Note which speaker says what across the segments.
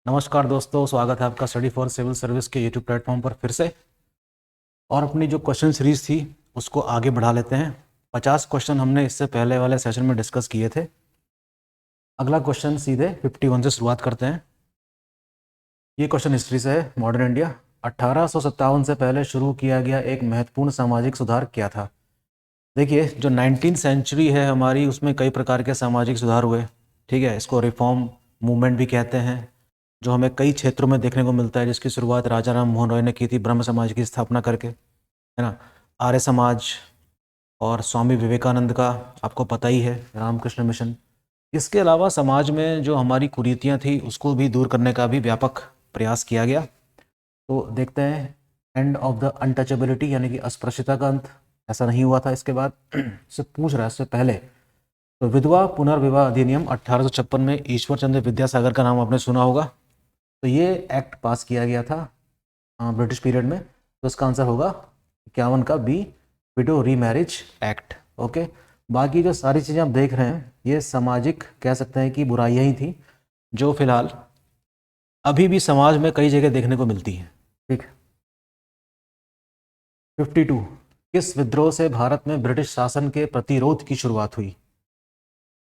Speaker 1: नमस्कार दोस्तों, स्वागत है आपका स्टडी फॉर सिविल सर्विस के यूट्यूब प्लेटफॉर्म पर फिर से। और अपनी जो क्वेश्चन सीरीज थी उसको आगे बढ़ा लेते हैं। 50 क्वेश्चन हमने इससे पहले वाले सेशन में डिस्कस किए थे। अगला क्वेश्चन सीधे 51 से शुरुआत करते हैं। ये क्वेश्चन हिस्ट्री से है। मॉडर्न इंडिया 1857 से पहले शुरू किया गया एक महत्वपूर्ण सामाजिक सुधार क्या था? देखिए, जो 19th सेंचुरी है हमारी, उसमें कई प्रकार के सामाजिक सुधार हुए। ठीक है, इसको रिफॉर्म मूवमेंट भी कहते हैं, जो हमें कई क्षेत्रों में देखने को मिलता है, जिसकी शुरुआत राजा राम मोहन रॉय ने की थी ब्रह्म समाज की स्थापना करके, है ना। आर्य समाज और स्वामी विवेकानंद का आपको पता ही है, रामकृष्ण मिशन। इसके अलावा समाज में जो हमारी कुरीतियाँ थी उसको भी दूर करने का भी व्यापक प्रयास किया गया। तो देखते हैं, एंड ऑफ द अनटचेबिलिटी यानी कि अस्पृश्यता का अंत, ऐसा नहीं हुआ था। इसके बाद से पूछ रहा है इससे पहले, तो विधवा पुनर्विवाह अधिनियम 1856 में ईश्वर चंद्र विद्यासागर का नाम आपने सुना होगा। तो ये एक्ट पास किया गया था ब्रिटिश पीरियड में। तो इसका आंसर होगा 51 का B, widow remarriage act. Okay, बाकी जो सारी चीज़ें आप देख रहे हैं ये सामाजिक कह सकते हैं कि बुराइयां ही थी, जो फिलहाल अभी भी समाज में कई जगह देखने को मिलती हैं। ठीक। 52, किस विद्रोह से भारत में ब्रिटिश शासन के प्रतिरोध की शुरुआत हुई?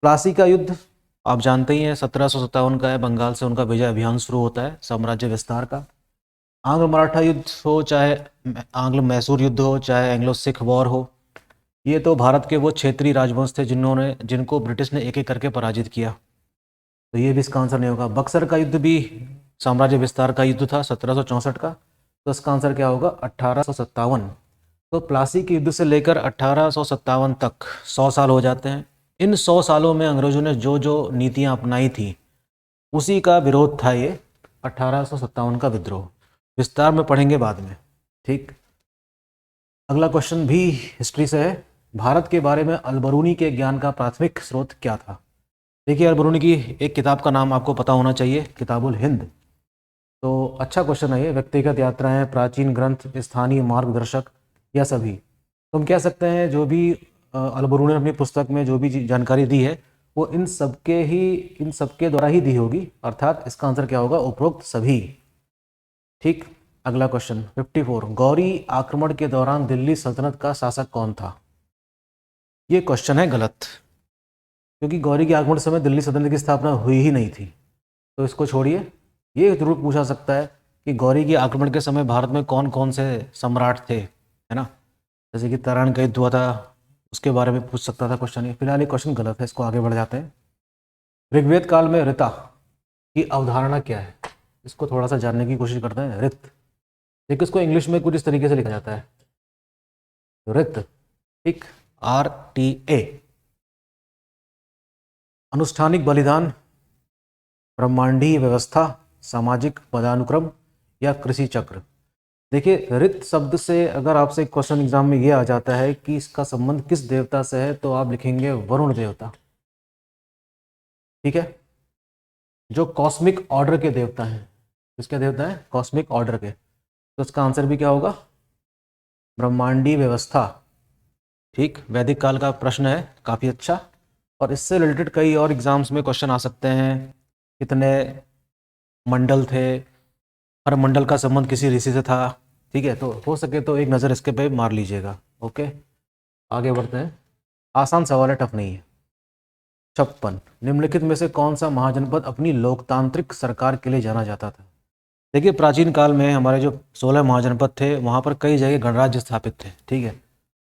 Speaker 1: प्लासी का युद्ध आप जानते ही हैं, 1757 का है। बंगाल से उनका विजय अभियान शुरू होता है साम्राज्य विस्तार का। आंग्ल मराठा युद्ध हो, चाहे आंग्ल मैसूर युद्ध हो, चाहे एंग्लो सिख वॉर हो, ये तो भारत के वो क्षेत्रीय राजवंश थे जिनको ब्रिटिश ने एक एक करके पराजित किया। तो ये भी इसका आंसर नहीं होगा। बक्सर का युद्ध भी साम्राज्य विस्तार का युद्ध था 1764 का। तो इसका आंसर क्या होगा? 1857। तो प्लासी के युद्ध से लेकर 1857 तक 100 साल हो जाते हैं। इन 100 सालों में अंग्रेजों ने जो जो नीतियां अपनाई थी उसी का विरोध था ये 1857 का विद्रोह। विस्तार में पढ़ेंगे बाद में। ठीक। अगला क्वेश्चन भी हिस्ट्री से है। भारत के बारे में अलबरूनी के ज्ञान का प्राथमिक स्रोत क्या था? देखिए, अलबरूनी की एक किताब का नाम आपको पता होना चाहिए, किताबुल हिंद। तो अच्छा क्वेश्चन है ये। व्यक्तिगत यात्राएं, प्राचीन ग्रंथ, स्थानीय मार्गदर्शक या सभी? तो हम कह सकते हैं जो भी अलबरूनी ने अपनी पुस्तक में जो भी जानकारी दी है वो इन सबके द्वारा ही दी होगी, अर्थात इसका आंसर क्या होगा? उपरोक्त सभी। ठीक। अगला क्वेश्चन 54, गौरी आक्रमण के दौरान दिल्ली सल्तनत का शासक कौन था? ये क्वेश्चन है गलत, क्योंकि गौरी के आक्रमण समय दिल्ली सल्तनत की स्थापना हुई ही नहीं थी। तो इसको छोड़िए। ये जरूर पूछा सकता है कि गौरी के आक्रमण के समय भारत में कौन कौन से सम्राट थे, है ना। जैसे कि तराइन का युद्ध हुआ था, उसके बारे में पूछ सकता था क्वेश्चन। ये फिलहाल ये क्वेश्चन गलत है, इसको आगे बढ़ जाते हैं। ऋग्वेद काल में ऋता की अवधारणा क्या है? इसको थोड़ा सा जानने की कोशिश करते हैं। ऋत, देखिए इसको इंग्लिश में कुछ इस तरीके से लिखा जाता है, ऋत। ठीक। RTA। अनुष्ठानिक बलिदान, ब्रह्मांडीय व्यवस्था, सामाजिक पदानुक्रम या कृषि चक्र? देखिए, ऋत शब्द से अगर आपसे क्वेश्चन एग्जाम में ये आ जाता है कि इसका संबंध किस देवता से है, तो आप लिखेंगे वरुण देवता। ठीक है, जो कॉस्मिक ऑर्डर के देवता हैं। किसके देवता हैं? कॉस्मिक ऑर्डर के। तो इसका आंसर भी क्या होगा? ब्रह्मांडीय व्यवस्था। ठीक। वैदिक काल का प्रश्न है, काफ़ी अच्छा। और इससे रिलेटेड कई और एग्जाम्स में क्वेश्चन आ सकते हैं। कितने मंडल थे, हर मंडल का संबंध किसी ऋषि से था। ठीक है, तो हो सके तो एक नज़र इसके पे मार लीजिएगा। ओके, आगे बढ़ते हैं। आसान सवाल है, टफ नहीं है। 56, निम्नलिखित में से कौन सा महाजनपद अपनी लोकतांत्रिक सरकार के लिए जाना जाता था? देखिए, प्राचीन काल में हमारे जो 16 महाजनपद थे वहाँ पर कई जगह गणराज्य स्थापित थे। ठीक है,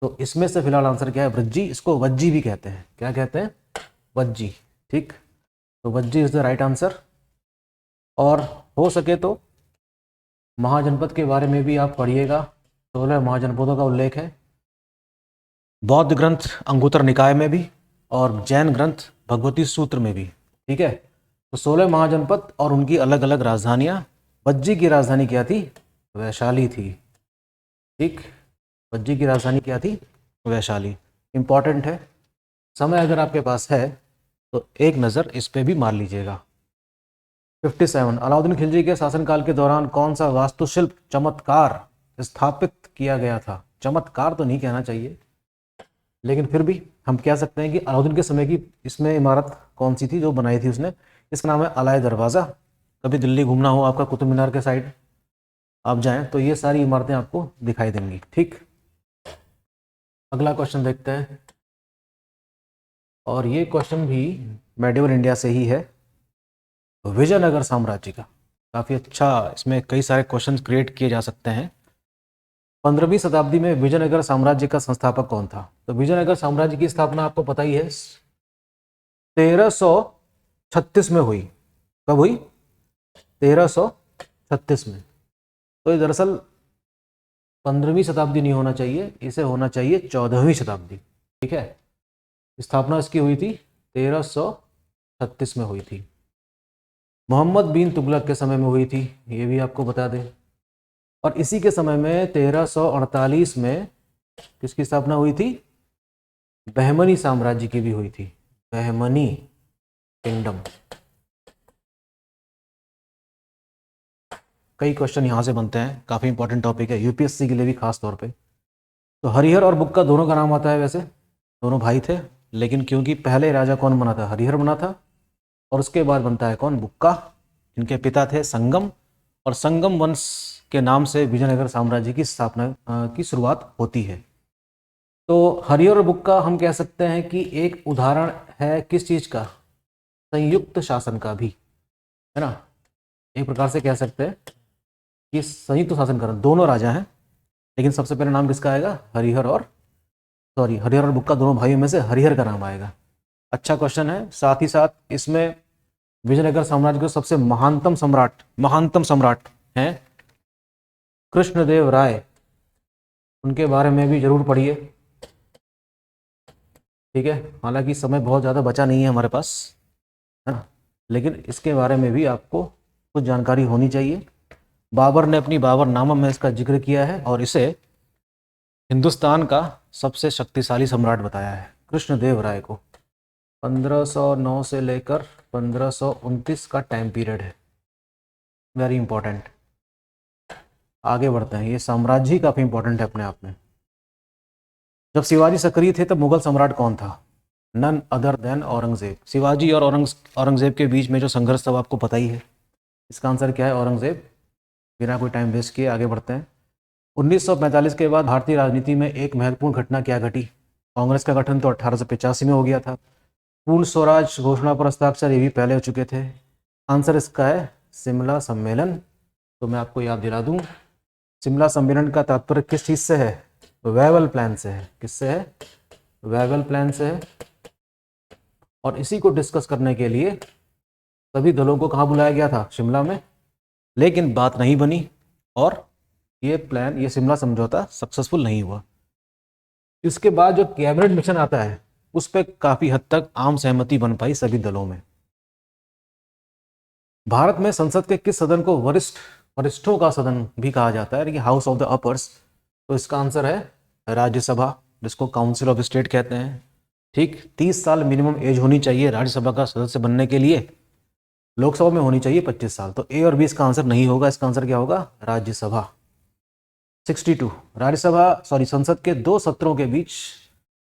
Speaker 1: तो इसमें से फिलहाल आंसर क्या है? वज्जी। इसको वज्जी भी कहते हैं। क्या कहते हैं? वज्जी। ठीक, तो Vajji is the right answer. और हो सके तो महाजनपद के बारे में भी आप पढ़िएगा। 16 महाजनपदों का उल्लेख है बौद्ध ग्रंथ अंगुत्तर निकाय में भी और जैन ग्रंथ भगवती सूत्र में भी। ठीक है, तो 16 महाजनपद और उनकी अलग अलग राजधानियां। वज्जी की राजधानी क्या थी? वैशाली थी। ठीक, वज्जी की राजधानी क्या थी? वैशाली। इंपॉर्टेंट है, समय अगर आपके पास है तो एक नज़र इस पे भी मार लीजिएगा। 57, अलाउद्दीन खिलजी के शासनकाल के दौरान कौन सा वास्तुशिल्प चमत्कार स्थापित किया गया था? चमत्कार तो नहीं कहना चाहिए, लेकिन फिर भी हम कह सकते हैं कि अलाउद्दीन के समय की इसमें इमारत कौन सी थी जो बनाई थी उसने? इसका नाम है अलाय दरवाज़ा। कभी दिल्ली घूमना हो आपका, कुतुब मीनार के साइड आप जाएं तो ये सारी इमारतें आपको दिखाई देंगी। ठीक, अगला क्वेश्चन देखते हैं, और ये क्वेश्चन भी मेडिवल इंडिया से ही है। विजयनगर साम्राज्य का काफ़ी अच्छा, इसमें कई सारे क्वेश्चन क्रिएट किए जा सकते हैं। 15वीं शताब्दी में विजयनगर साम्राज्य का संस्थापक कौन था? तो विजयनगर साम्राज्य की स्थापना आपको पता ही है 1336 में हुई। कब हुई? 1336 में। तो ये दरअसल 15वीं शताब्दी नहीं होना चाहिए, इसे होना चाहिए 14वीं शताब्दी। ठीक है, स्थापना इसकी हुई थी 1336 में हुई थी। मोहम्मद बिन तुगलक के समय में हुई थी, ये भी आपको बता दें। और इसी के समय में 1348 में किसकी स्थापना हुई थी? बहमनी साम्राज्य की भी हुई थी, बहमनी किंगडम। कई क्वेश्चन यहाँ से बनते हैं, काफ़ी इंपॉर्टेंट टॉपिक है यूपीएससी के लिए भी खास तौर पे। तो हरिहर और बुक्का दोनों का नाम आता है, वैसे दोनों भाई थे, लेकिन क्योंकि पहले राजा कौन बना था? हरिहर बना था, और उसके बाद बनता है कौन? बुक्का, जिनके पिता थे संगम, और संगम वंश के नाम से विजयनगर साम्राज्य की स्थापना की शुरुआत होती है। तो हरिहर और बुक्का हम कह सकते हैं कि एक उदाहरण है किस चीज़ का? संयुक्त शासन का भी, है ना। एक प्रकार से कह सकते हैं कि संयुक्त शासन का, दोनों राजा हैं, लेकिन सबसे पहले नाम किसका आएगा? हरिहर और बुक्का दोनों भाइयों में से हरिहर का नाम आएगा। अच्छा क्वेश्चन है। साथ ही साथ इसमें विजयनगर साम्राज्य के सबसे महानतम सम्राट हैं कृष्णदेव राय, उनके बारे में भी जरूर पढ़िए। ठीक है, हालांकि समय बहुत ज़्यादा बचा नहीं है हमारे पास, है ना, लेकिन इसके बारे में भी आपको कुछ जानकारी होनी चाहिए। बाबर ने अपनी बाबरनामा में इसका जिक्र किया है, और इसे हिंदुस्तान का सबसे शक्तिशाली सम्राट बताया है, कृष्णदेव राय को। 1509 से लेकर 1529 का टाइम पीरियड है, वेरी इंपॉर्टेंट। आगे बढ़ते हैं, ये साम्राज्य ही काफ़ी इंपॉर्टेंट है अपने आप में। जब शिवाजी सक्रिय थे तब मुगल सम्राट कौन था? None other than Aurangzeb. Shivaji और औरंगजेब के बीच में जो संघर्ष था आपको पता ही है। इसका आंसर क्या है? औरंगजेब। बिना कोई टाइम वेस्ट किए आगे बढ़ते हैं। 1945 के बाद भारतीय राजनीति में एक महत्वपूर्ण घटना क्या घटी? कांग्रेस का गठन तो 1885 में हो गया था। पूर्ण स्वराज घोषणा पर हस्ताक्षर ये भी पहले हो चुके थे। आंसर इसका है शिमला सम्मेलन। तो मैं आपको याद दिला दूं, शिमला सम्मेलन का तात्पर्य किस चीज़ से है? वेवल प्लान से है। किससे है? वेवल प्लान से है। और इसी को डिस्कस करने के लिए सभी दलों को कहाँ बुलाया गया था? शिमला में। लेकिन बात नहीं बनी, और ये शिमला समझौता सक्सेसफुल नहीं हुआ। इसके बाद जो कैबिनेट मिशन आता है उस पर काफ़ी हद तक आम सहमति बन पाई सभी दलों में। भारत में संसद के किस सदन को वरिष्ठों का सदन भी कहा जाता है, हाउस ऑफ द अपर्स? तो इसका आंसर है राज्यसभा, जिसको काउंसिल ऑफ स्टेट कहते हैं। ठीक, 30 साल मिनिमम एज होनी चाहिए राज्यसभा का सदस्य बनने के लिए। लोकसभा में होनी चाहिए 25 साल। तो ए और बी इसका आंसर नहीं होगा, इसका आंसर क्या होगा? राज्यसभा। 62 संसद के 2 सत्रों के बीच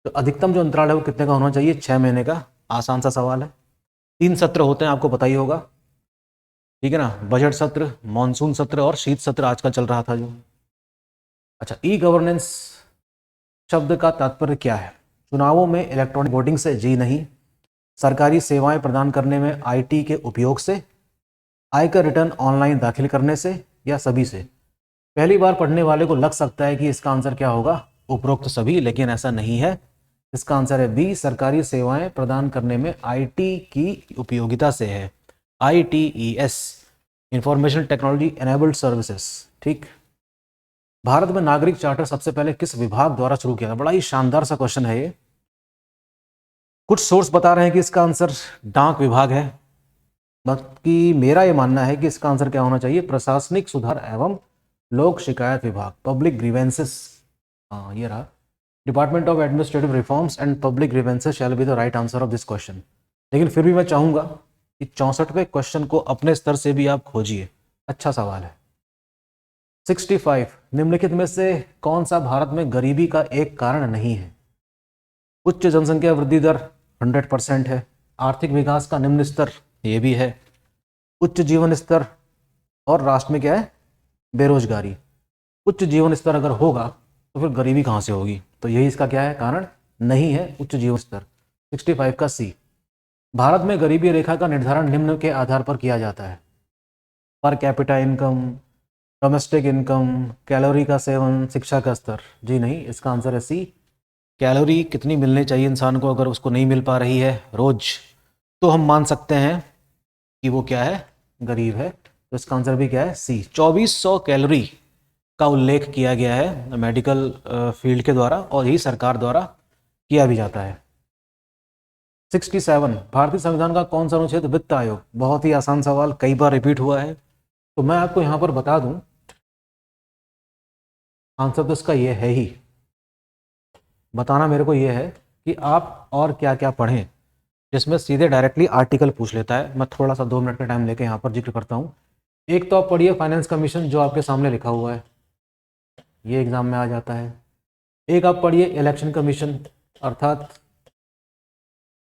Speaker 1: तो अधिकतम जो अंतराल है वो कितने का होना चाहिए? 6 महीने का। आसान सा सवाल है। 3 सत्र होते हैं, आपको पता ही होगा, ठीक है ना। बजट सत्र, मॉनसून सत्र और शीत सत्र आजकल चल रहा था जो। अच्छा, ई गवर्नेंस शब्द का तात्पर्य क्या है? चुनावों में इलेक्ट्रॉनिक वोटिंग से? जी नहीं। सरकारी सेवाएं प्रदान करने में आईटी के उपयोग से? आयकर रिटर्न ऑनलाइन दाखिल करने से? या सभी से? पहली बार पढ़ने वाले को लग सकता है कि इसका आंसर क्या होगा? उपरोक्त सभी, लेकिन ऐसा नहीं है। इसका आंसर है बी, सरकारी सेवाएं प्रदान करने में आईटी की उपयोगिता से है। ITES, information technology enabled services. ठीक, भारत में नागरिक चार्टर सबसे पहले किस विभाग द्वारा शुरू किया था? बड़ा ही शानदार सा क्वेश्चन है ये। कुछ सोर्स बता रहे हैं कि इसका आंसर डाक विभाग है, बाकी मेरा ये मानना है कि इसका आंसर क्या होना चाहिए? प्रशासनिक सुधार एवं लोक शिकायत विभाग, पब्लिक ग्रीवेंसेस। हाँ, ये रहा। Department of administrative reforms and public grievances shall be the right answer of this question. लेकिन फिर भी मैं चाहूंगा कि 64वें क्वेश्चन को अपने स्तर से भी आप खोजिए, अच्छा सवाल है। 65, निम्नलिखित में से कौन सा भारत में गरीबी का एक कारण नहीं है? उच्च जनसंख्या वृद्धि दर 100% है। आर्थिक विकास का निम्न स्तर, ये भी है। उच्च जीवन स्तर और राष्ट्र में क्या है, बेरोजगारी। उच्च जीवन स्तर अगर होगा तो फिर गरीबी कहाँ से होगी, तो यही इसका क्या है कारण, नहीं है उच्च जीवन स्तर। 65 का सी। भारत में गरीबी रेखा का निर्धारण निम्न के आधार पर किया जाता है, per capita income, domestic income, calorie का सेवन, शिक्षा का स्तर। जी नहीं, इसका आंसर है सी। कैलोरी कितनी मिलनी चाहिए इंसान को, अगर उसको नहीं मिल पा रही है रोज, तो हम मान सकते हैं कि वो क्या है, गरीब है। तो इसका आंसर भी क्या है, सी। 2400 कैलोरी का उल्लेख किया गया है मेडिकल फील्ड के द्वारा, और यही सरकार द्वारा किया भी जाता है। 67, भारतीय संविधान का कौन सा अनुच्छेद वित्त आयोग। बहुत ही आसान सवाल, कई बार रिपीट हुआ है, तो मैं आपको यहां पर बता दूं, आंसर तो इसका ये है ही। बताना मेरे को ये है कि आप और क्या क्या पढ़ें, जिसमें सीधे डायरेक्टली आर्टिकल पूछ लेता है। मैं थोड़ा सा 2 मिनट का टाइम लेके यहाँ पर जिक्र करता हूँ। एक तो आप पढ़िए फाइनेंस कमीशन, जो आपके सामने लिखा हुआ है, ये एग्जाम में आ जाता है। एक आप पढ़िए इलेक्शन कमीशन, अर्थात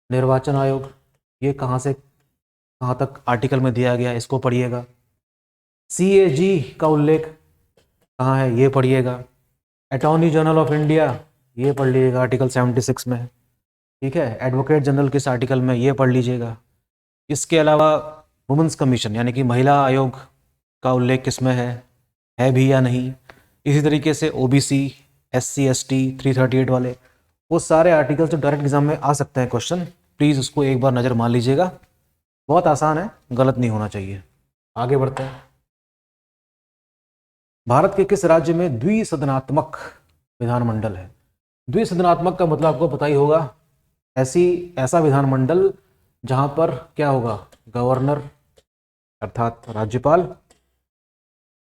Speaker 1: निर्वाचन आयोग, ये कहाँ से कहाँ तक आर्टिकल में दिया गया, इसको पढ़िएगा। CAG का उल्लेख कहाँ है, ये पढ़िएगा। अटॉर्नी जनरल ऑफ इंडिया, ये पढ़ लीजिएगा, आर्टिकल 76 में, ठीक है। एडवोकेट जनरल किस आर्टिकल में, ये पढ़ लीजिएगा। इसके अलावा वुमेंस कमीशन यानी कि महिला आयोग का उल्लेख किस में है भी या नहीं। इसी तरीके से OBC, SC ST 338 वाले, वो सारे आर्टिकल्स जो डायरेक्ट एग्जाम में आ सकते हैं क्वेश्चन, प्लीज़ उसको एक बार नज़र मार लीजिएगा। बहुत आसान है, गलत नहीं होना चाहिए। आगे बढ़ते हैं। भारत के किस राज्य में द्विसदनात्मक विधानमंडल है। द्विसदनात्मक का मतलब आपको पता ही होगा, ऐसा विधानमंडल जहां पर क्या होगा, गवर्नर अर्थात राज्यपाल,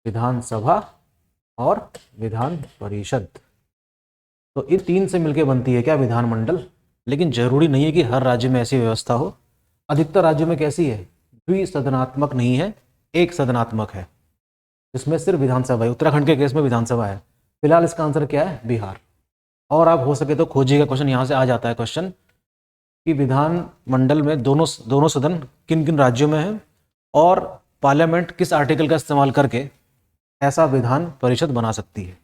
Speaker 1: विधानसभा और विधान परिषद। तो इन तीन से मिलकर बनती है क्या, विधानमंडल। लेकिन जरूरी नहीं है कि हर राज्य में ऐसी व्यवस्था हो। अधिकतर राज्यों में कैसी है, द्विसदनात्मक नहीं है, एक सदनात्मक है, जिसमें सिर्फ विधानसभा है। उत्तराखंड के केस में विधानसभा है। फिलहाल इसका आंसर क्या है, बिहार। और आप हो सके तो खोजिएगा, क्वेश्चन यहाँ से आ जाता है क्वेश्चन कि विधानमंडल में दोनों सदन किन किन राज्यों में है, और पार्लियामेंट किस आर्टिकल का इस्तेमाल करके ऐसा विधान परिषद बना सकती है।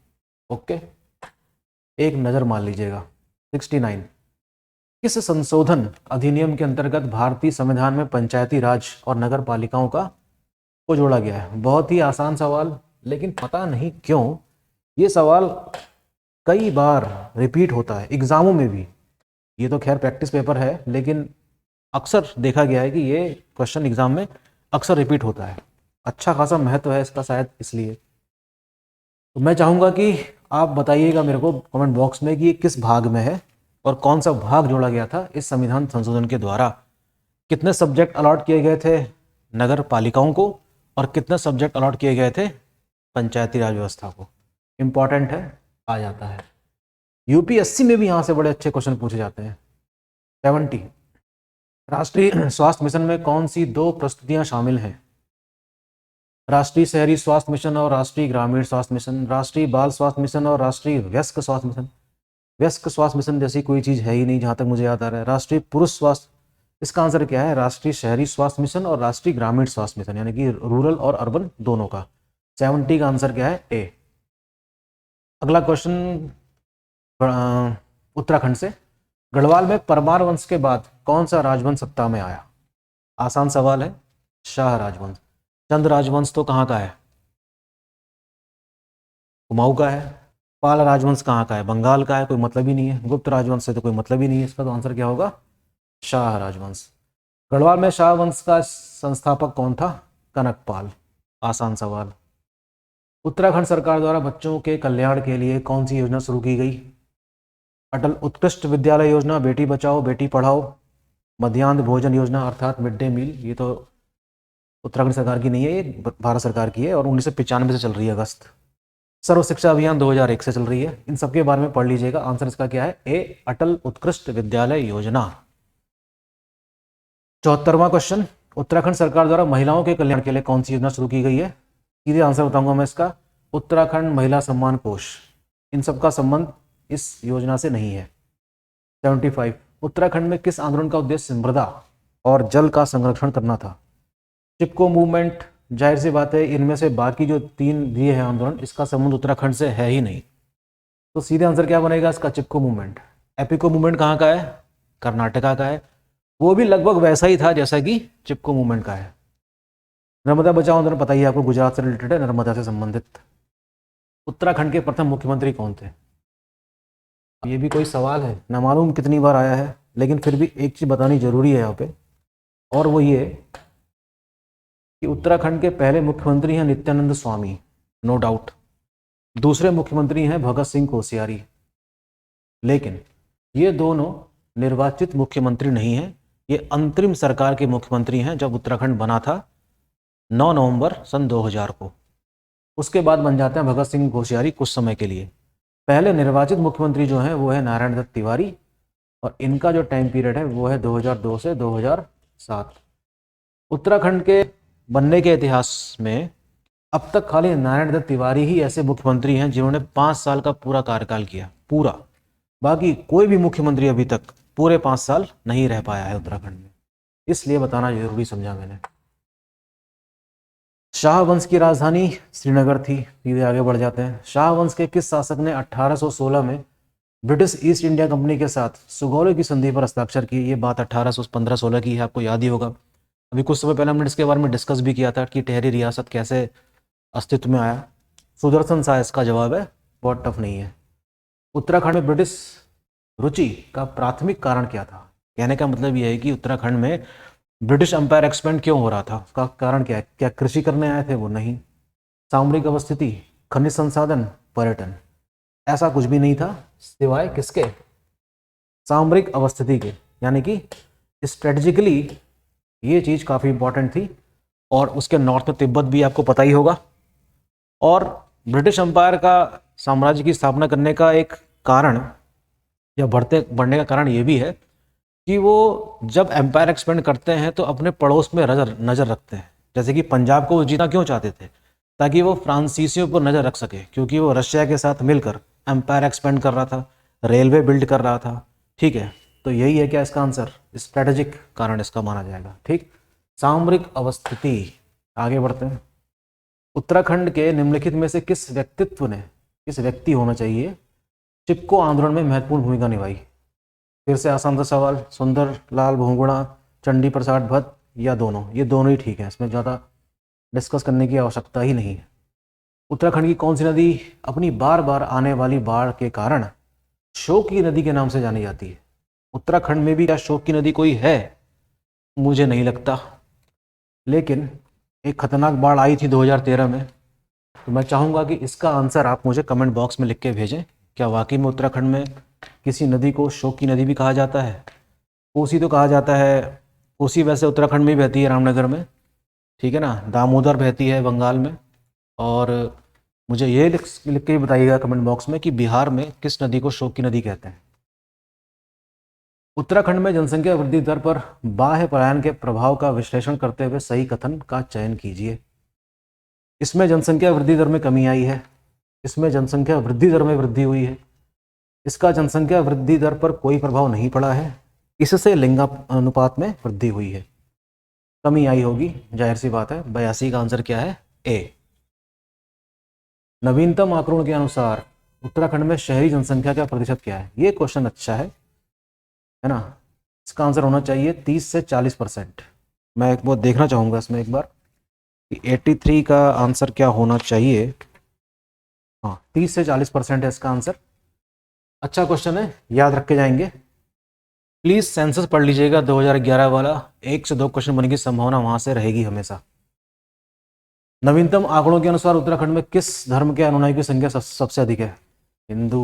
Speaker 1: ओके, एक नज़र मार लीजिएगा। 69, किस संशोधन अधिनियम के अंतर्गत भारतीय संविधान में पंचायती राज और नगर पालिकाओं को जोड़ा गया है। बहुत ही आसान सवाल, लेकिन पता नहीं क्यों ये सवाल कई बार रिपीट होता है एग्जामों में भी। ये तो खैर प्रैक्टिस पेपर है, लेकिन अक्सर देखा गया है कि ये क्वेश्चन एग्जाम में अक्सर रिपीट होता है। अच्छा खासा महत्व है इसका शायद, इसलिए। तो मैं चाहूँगा कि आप बताइएगा मेरे को कमेंट बॉक्स में कि ये किस भाग में है और कौन सा भाग जोड़ा गया था इस संविधान संशोधन के द्वारा। कितने सब्जेक्ट अलॉट किए गए थे नगर पालिकाओं को, और कितने सब्जेक्ट अलॉट किए गए थे पंचायती राज व्यवस्था को। इंपॉर्टेंट है, आ जाता है। UPSC में भी यहाँ से बड़े अच्छे क्वेश्चन पूछे जाते हैं। 70, राष्ट्रीय स्वास्थ्य मिशन में कौन सी 2 प्रस्तुतियां शामिल हैं। राष्ट्रीय शहरी स्वास्थ्य मिशन और राष्ट्रीय ग्रामीण स्वास्थ्य मिशन, राष्ट्रीय बाल स्वास्थ्य मिशन और राष्ट्रीय वयस्क स्वास्थ्य मिशन। वयस्क स्वास्थ्य मिशन जैसी कोई चीज़ है ही नहीं जहाँ तक मुझे याद आ रहा है। राष्ट्रीय पुरुष स्वास्थ्य, इसका आंसर क्या है, राष्ट्रीय शहरी स्वास्थ्य मिशन और राष्ट्रीय ग्रामीण स्वास्थ्य मिशन, यानी कि रूरल और अर्बन दोनों का। 70 का आंसर क्या है, ए। अगला क्वेश्चन उत्तराखंड से। गढ़वाल में परमार वंश के बाद कौन सा राजवंश सत्ता में आया। आसान सवाल है, शाह राजवंश। चंद राजवंश तो कहाँ का है, कुमाऊं का है। पाल राजवंश कहाँ का है, बंगाल का है, कोई मतलब ही नहीं है। गुप्त राजवंश से तो कोई मतलब ही नहीं है। इसका तो आंसर क्या होगा, शाह राजवंश। गढ़वाल में शाह वंश का संस्थापक कौन था, कनकपाल। आसान सवाल। उत्तराखंड सरकार द्वारा बच्चों के कल्याण के लिए कौन सी योजना शुरू की गई। अटल उत्कृष्ट विद्यालय योजना, बेटी बचाओ बेटी पढ़ाओ, मध्याह्न भोजन योजना अर्थात मिड डे मील। ये तो उत्तराखंड सरकार की नहीं है, ये भारत सरकार की है और 1995 से चल रही है, अगस्त। सर्व शिक्षा अभियान 2001 से चल रही है। इन सबके बारे में पढ़ लीजिएगा। आंसर इसका क्या है, ए, अटल उत्कृष्ट विद्यालय योजना। 74वां क्वेश्चन, उत्तराखंड सरकार द्वारा महिलाओं के कल्याण के लिए कौन सी योजना शुरू की गई है। सीधे आंसर बताऊंगा मैं इसका, उत्तराखंड महिला सम्मान कोष। इन सबका संबंध इस योजना से नहीं है। 75, उत्तराखंड में किस आंदोलन का उद्देश्य मृदा और जल का संरक्षण करना था। चिपको मूवमेंट, जाहिर सी बात है इनमें से बाकी जो 3 दिए हैं आंदोलन, इसका संबंध उत्तराखंड से है ही नहीं। तो सीधे आंसर क्या बनेगा इसका? चिपको मूवमेंट। एपिको मूवमेंट कहाँ का है? कर्नाटका का है। वो भी लगभग वैसा ही था जैसा कि चिपको मूवमेंट का है। नर्मदा बचाओ आंदोलन पता ही है आपको, गुजरात से रिलेटेड है, नर्मदा से संबंधित। उत्तराखंड के प्रथम मुख्यमंत्री कौन थे? ये भी कोई सवाल है, ना मालूम कितनी बार आया है, लेकिन फिर भी एक चीज बतानी जरूरी है यहाँ पे, और वो ये कि उत्तराखंड के पहले मुख्यमंत्री हैं नित्यानंद स्वामी, नो डाउट। दूसरे मुख्यमंत्री हैं भगत सिंह कोश्यारी। लेकिन ये दोनों निर्वाचित मुख्यमंत्री नहीं हैं, ये अंतरिम सरकार के मुख्यमंत्री हैं जब उत्तराखंड बना था 9 नवंबर सन 2000 को। उसके बाद बन जाते हैं भगत सिंह कोश्यारी कुछ समय के लिए। पहले निर्वाचित मुख्यमंत्री जो हैं वो है नारायण दत्त तिवारी, और इनका जो टाइम पीरियड है वो है 2002 से 2007। उत्तराखंड के बनने के इतिहास में अब तक खाली नारायण दत्त तिवारी ही ऐसे मुख्यमंत्री हैं जिन्होंने 5 साल का पूरा कार्यकाल किया, पूरा। बाकी कोई भी मुख्यमंत्री अभी तक पूरे 5 साल नहीं रह पाया है उत्तराखंड में, इसलिए बताना जरूरी समझा मैंने। शाह वंश की राजधानी श्रीनगर थी। सीधे आगे बढ़ जाते हैं। शाह वंश के किस शासक ने 1816 में ब्रिटिश ईस्ट इंडिया कंपनी के साथ सुगौली की संधि पर हस्ताक्षर किए? ये बात 1815-16 की है, आपको याद ही होगा। अभी कुछ समय पहले हमने इसके बारे में डिस्कस भी किया था कि टेहरी रियासत कैसे अस्तित्व में आया। सुदर्शन शाह इसका जवाब है, बहुत टफ नहीं है। उत्तराखंड में ब्रिटिश रुचि का प्राथमिक कारण क्या था? कहने का मतलब यह है कि उत्तराखंड में ब्रिटिश एम्पायर एक्सपेंड क्यों हो रहा था, उसका कारण क्या है? क्या कृषि करने आए थे वो? नहीं। सामरिक अवस्थिति, खनिज संसाधन, पर्यटन? ऐसा कुछ भी नहीं था, सिवाय किसके? सामरिक अवस्थिति के। यानी कि स्ट्रेटेजिकली ये चीज काफी इंपॉर्टेंट थी। और उसके नॉर्थ में तिब्बत भी आपको पता ही होगा। और ब्रिटिश एम्पायर का साम्राज्य की स्थापना करने का एक कारण या बढ़ने का कारण ये भी है कि वो जब एम्पायर एक्सपेंड करते हैं तो अपने पड़ोस में नज़र रखते हैं। जैसे कि पंजाब को वो जीतना क्यों चाहते थे? ताकि वो फ्रांसीसियों पर नज़र रख सके, क्योंकि वो रशिया के साथ मिलकर एम्पायर एक्सपेंड कर रहा था, रेलवे बिल्ड कर रहा था। ठीक है, तो यही है क्या इसका आंसर? स्ट्रेटेजिक कारण इसका माना जाएगा। ठीक, सामरिक अवस्थिति। आगे बढ़ते हैं। उत्तराखंड के निम्नलिखित में से किस व्यक्ति होना चाहिए चिपको आंदोलन में महत्वपूर्ण भूमिका निभाई? फिर से आसान सा सवाल। सुंदर लाल बहुगुणा, चंडी प्रसाद भट्ट, या दोनों? ये दोनों ही ठीक है, इसमें ज़्यादा डिस्कस करने की आवश्यकता ही नहीं है। उत्तराखंड की कौन सी नदी अपनी बार बार आने वाली बाढ़ के कारण शोक की नदी के नाम से जानी जाती है? उत्तराखंड में भी क्या शोक की नदी कोई है? मुझे नहीं लगता। लेकिन एक खतरनाक बाढ़ आई थी 2013 में, तो मैं चाहूँगा कि इसका आंसर आप मुझे कमेंट बॉक्स में लिख के भेजें। क्या वाकई में उत्तराखंड में किसी नदी को शोक की नदी भी कहा जाता है? कोसी तो कहा जाता है। कोसी वैसे उत्तराखंड में ही बहती है, रामनगर में, ठीक है ना। दामोदर बहती है बंगाल में। और मुझे ये लिख के बताइएगा कमेंट बॉक्स में कि बिहार में किस नदी को शोक की नदी कहते हैं। उत्तराखंड में जनसंख्या वृद्धि दर पर बाह्य पलायन के प्रभाव का विश्लेषण करते हुए सही कथन का चयन कीजिए। इसमें जनसंख्या वृद्धि दर में कमी आई है, इसमें जनसंख्या वृद्धि दर में वृद्धि हुई है, इसका जनसंख्या वृद्धि दर पर कोई प्रभाव नहीं पड़ा है, इससे लिंगानुपात में वृद्धि हुई है। कमी आई होगी, जाहिर सी बात है। 82 का आंसर क्या है? ए। नवीनतम आंकड़ों के अनुसार उत्तराखंड में शहरी जनसंख्या का प्रतिशत क्या है? ये क्वेश्चन अच्छा है ना। इसका आंसर होना चाहिए 30 से 40%। मैं एक बार देखना चाहूँगा इसमें एक बार कि 83 का आंसर क्या होना चाहिए। हाँ, 30 से 40% है इसका आंसर। अच्छा क्वेश्चन है, याद रख के जाएंगे। प्लीज सेंसस पढ़ लीजिएगा 2011 वाला, 1 से 2 क्वेश्चन बनने की संभावना वहां से रहेगी हमेशा। नवीनतम आंकड़ों के अनुसार उत्तराखंड में किस धर्म के अनुयायियों की संख्या सबसे अधिक है? हिंदू।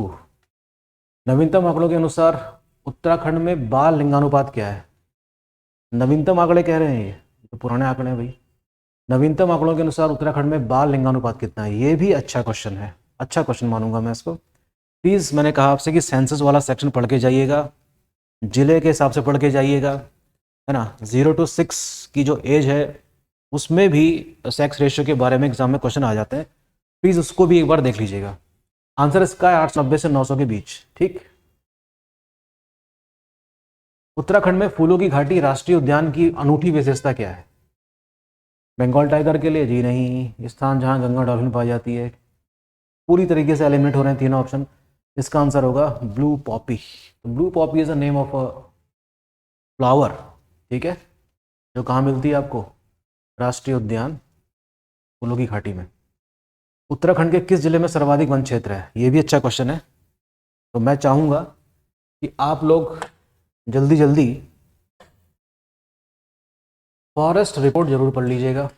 Speaker 1: नवीनतम आंकड़ों के अनुसार उत्तराखंड में बाल लिंगानुपात क्या है? नवीनतम आंकड़े कह रहे हैं, ये तो पुराने आंकड़े हैं भाई। नवीनतम आंकड़ों के अनुसार उत्तराखंड में बाल लिंगानुपात कितना है? ये भी अच्छा क्वेश्चन है, अच्छा क्वेश्चन मानूंगा मैं इसको। प्लीज मैंने कहा आपसे कि सेंसस वाला सेक्शन पढ़ के जाइएगा, जिले के हिसाब से पढ़ के जाइएगा, है ना। 0 to 6 की जो एज है उसमें भी सेक्स रेशियो के बारे में एग्जाम में क्वेश्चन आ जाते हैं, प्लीज उसको भी एक बार देख लीजिएगा। आंसर इसका है 890 से 900 के बीच। ठीक। उत्तराखंड में फूलों की घाटी राष्ट्रीय उद्यान की अनूठी विशेषता क्या है? बंगाल टाइगर के लिए जी नहीं, स्थान जहाँ गंगा डॉल्फिन पाई जाती है। पूरी तरीके से एलिमिनेट हो रहे हैं तीनों ऑप्शन। इसका आंसर होगा ब्लू पॉपी। तो blue Poppy is a name of a flower, ठीक है, जो कहाँ मिलती है आपको, राष्ट्रीय उद्यान फूलों की घाटी में। उत्तराखंड के किस जिले में सर्वाधिक वन क्षेत्र है, ये भी अच्छा क्वेश्चन है। तो मैं चाहूंगा कि आप लोग जल्दी जल्दी फॉरेस्ट रिपोर्ट जरूर पढ़ लीजिएगा।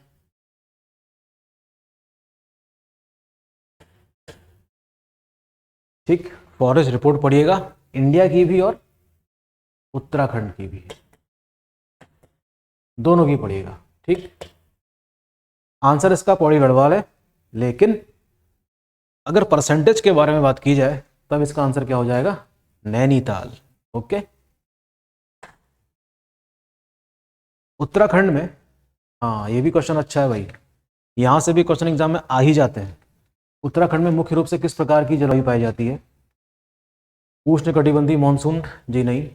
Speaker 1: ठीक, फॉरेस्ट रिपोर्ट पढ़िएगा, इंडिया की भी और उत्तराखंड की भी, दोनों की पढ़िएगा। ठीक, आंसर इसका पौड़ी गढ़वाल है, लेकिन अगर परसेंटेज के बारे में बात की जाए तब इसका आंसर क्या हो जाएगा, नैनीताल। ओके, उत्तराखंड में, हाँ ये भी क्वेश्चन अच्छा है भाई, यहां से भी क्वेश्चन एग्जाम में आ ही जाते हैं। उत्तराखंड में मुख्य रूप से किस प्रकार की जलवायु पाई जाती है, उष्णकटिबंधीय मानसून जी नहीं,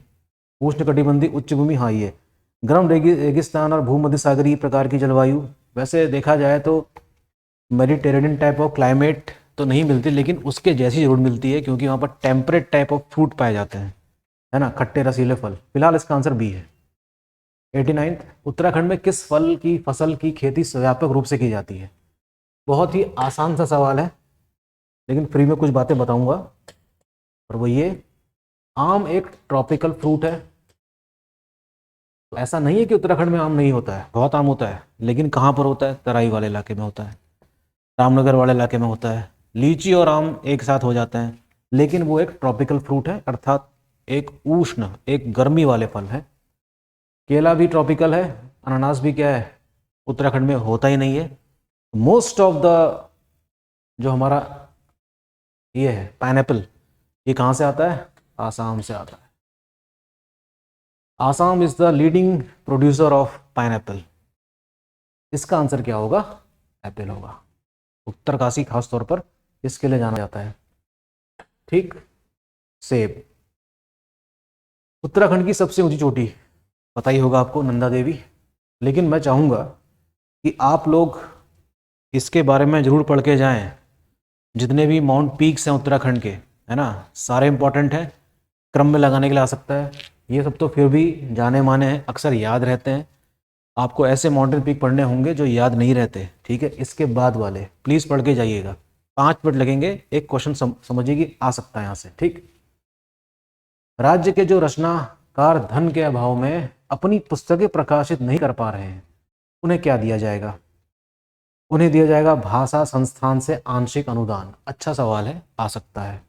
Speaker 1: उष्णकटिबंधीय उच्च भूमि हाँ ये, गर्म रेगिस्तान और भूमध्य सागरीय प्रकार की जलवायु। वैसे देखा जाए तो मेडिटेरेनियन टाइप ऑफ क्लाइमेट तो नहीं मिलती, लेकिन उसके जैसी जरूर मिलती है, क्योंकि वहाँ पर टेम्परेट टाइप ऑफ फ्रूट पाए जाते हैं, है ना, खट्टे रसीले फल। फिलहाल इसका आंसर बी है। 89, उत्तराखंड में किस फल की फसल की खेती व्यापक रूप से की जाती है। बहुत ही आसान सा सवाल है, लेकिन फ्री में कुछ बातें बताऊंगा। और वो ये, आम एक ट्रॉपिकल फ्रूट है। तो ऐसा नहीं है कि उत्तराखंड में आम नहीं होता है, बहुत आम होता है, लेकिन कहाँ पर होता है, तराई वाले इलाके में होता है, रामनगर वाले इलाके में होता है। लीची और आम एक साथ हो जाते हैं, लेकिन वो एक ट्रॉपिकल फ्रूट है, अर्थात एक उष्ण, एक गर्मी वाले फल है। केला भी ट्रॉपिकल है, अनानास भी क्या है, उत्तराखंड में होता ही नहीं है। मोस्ट ऑफ द जो हमारा ये है पाइनएप्पल, ये कहाँ से आता है, आसाम से आता है। Assam is the leading producer of pineapple. इसका आंसर क्या होगा, एप्पल होगा। उत्तरकाशी खास तौर पर इसके लिए जाना जाता है। ठीक, सेब। उत्तराखंड की सबसे ऊंची चोटी पता ही होगा आपको, नंदा देवी। लेकिन मैं चाहूँगा कि आप लोग इसके बारे में जरूर पढ़ के जाएं। जितने भी माउंट पीक्स हैं उत्तराखंड के, है ना, सारे इंपॉर्टेंट हैं, क्रम में लगाने के लिए आ सकता है। ये सब तो फिर भी जाने माने हैं, अक्सर याद रहते हैं। आपको ऐसे माउंटेन पीक पढ़ने होंगे जो याद नहीं रहते, ठीक है, इसके बाद वाले प्लीज़ पढ़ के जाइएगा। 5 मिनट लगेंगे, एक क्वेश्चन समझिए कि आ सकता है यहाँ से। ठीक, राज्य के जो रचनाकार धन के अभाव में अपनी पुस्तकें प्रकाशित नहीं कर पा रहे हैं, उन्हें क्या दिया जाएगा, उन्हें दिया जाएगा भाषा संस्थान से आंशिक अनुदान। अच्छा सवाल है, आ सकता है।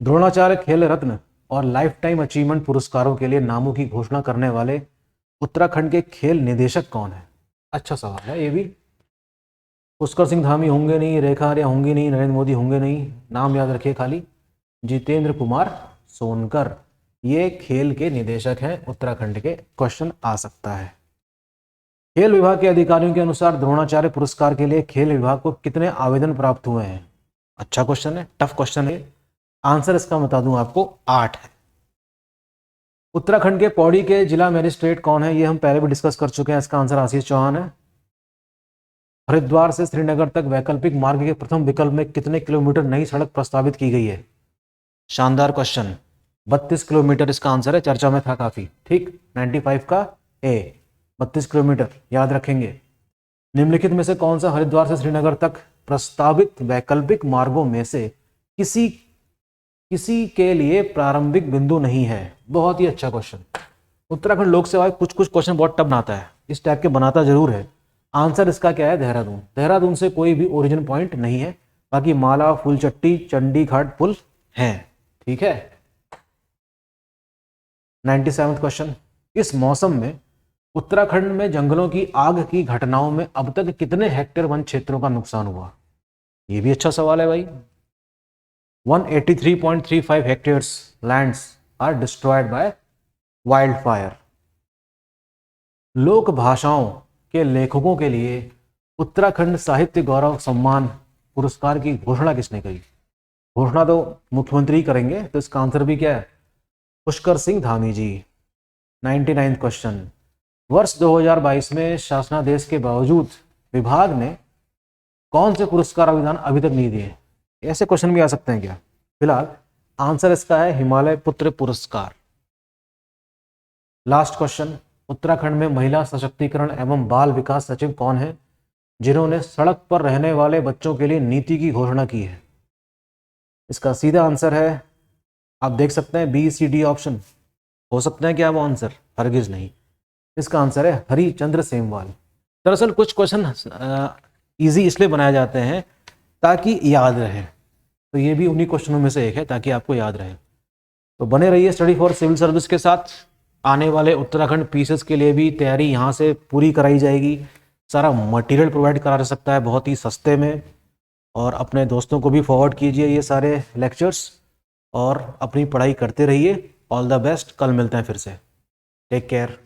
Speaker 1: द्रोणाचार्य खेल रत्न और लाइफ टाइम अचीवमेंट पुरस्कारों के लिए नामों की घोषणा करने वाले उत्तराखंड के खेल निदेशक कौन है। अच्छा सवाल है ये भी। पुष्कर सिंह धामी होंगे नहीं, रेखा आर्या होंगी नहीं, नरेंद्र मोदी होंगे नहीं, नाम याद रखिए खाली, जितेंद्र कुमार सोनकर, ये खेल के निदेशक हैं उत्तराखंड के। क्वेश्चन आ सकता है। खेल विभाग के अधिकारियों के अनुसार द्रोणाचार्य पुरस्कार के लिए खेल विभाग को कितने आवेदन प्राप्त हुए हैं। अच्छा क्वेश्चन है, टफ क्वेश्चन है। आंसर इसका बता दूं आपको, 8 है। उत्तराखंड के पौड़ी के जिला मजिस्ट्रेट कौन है, ये हम पहले भी डिस्कस कर चुके हैं। इसका आंसर आशीष चौहान है। हरिद्वार से श्रीनगर तक वैकल्पिक मार्ग के प्रथम विकल्प में कितने किलोमीटर नई सड़क प्रस्तावित की गई है। शानदार क्वेश्चन, 32 किलोमीटर इसका आंसर है, चर्चा में था काफी। ठीक, 95 का ए, 32 किलोमीटर याद रखेंगे। निम्नलिखित में से कौन सा हरिद्वार से श्रीनगर तक प्रस्तावित वैकल्पिक मार्गों में से किसी के लिए प्रारंभिक बिंदु नहीं है। बहुत ही अच्छा क्वेश्चन। उत्तराखंड लोक सेवा कुछ कुछ क्वेश्चन बहुत टफ बनाता है, इस टाइप के बनाता जरूर है। आंसर इसका क्या है, देहरादून। देहरादून से कोई भी ओरिजिन पॉइंट नहीं है, बाकी माला, फूलचट्टी, चंडी घाट पुल हैं। ठीक है। 97वां क्वेश्चन, इस मौसम में उत्तराखंड में जंगलों की आग की घटनाओं में अब तक कितने हेक्टेयर वन क्षेत्रों का नुकसान हुआ। ये भी अच्छा सवाल है भाई। 183.35 hectares lands are destroyed by wild fire. लोक भाषाओं के लेखकों के लिए उत्तराखंड साहित्य गौरव सम्मान पुरस्कार की घोषणा किसने करी। घोषणा तो मुख्यमंत्री करेंगे, तो इसका आंसर भी क्या है, पुष्कर सिंह धामी जी। 99वां क्वेश्चन, वर्ष 2022 में शासनादेश के बावजूद विभाग ने कौन से पुरस्कार अभी तक नहीं दिए? ऐसे क्वेश्चन भी आ सकते हैं क्या? फिलहाल आंसर इसका है हिमालय पुत्र पुरस्कार। लास्ट क्वेश्चन, उत्तराखंड में महिला सशक्तिकरण एवं बाल विकास सचिव कौन है जिन्होंने सड़क पर रहने वाले बच्चों के लिए नीति की घोषणा की है? इसका सीधा आंसर है, आप देख सकते हैं BCD ऑप्शन। हो सकता है क्या वो आंसर? हरगिज नहीं। इसका आंसर है हरिचंद्र सेमवाल। दरअसल कुछ क्वेश्चन इजी इसलिए बनाए जाते हैं ताकि याद रहे, तो ये भी उन्हीं क्वेश्चनों में से एक है ताकि आपको याद रहे। तो बने रहिए स्टडी फॉर सिविल सर्विस के साथ। आने वाले उत्तराखंड पीसेस के लिए भी तैयारी यहाँ से पूरी कराई जाएगी। सारा मटेरियल प्रोवाइड करा जा सकता है बहुत ही सस्ते में, और अपने दोस्तों को भी फॉरवर्ड कीजिए ये सारे लेक्चर्स, और अपनी पढ़ाई करते रहिए। All the best. कल मिलते हैं फिर से। Take care.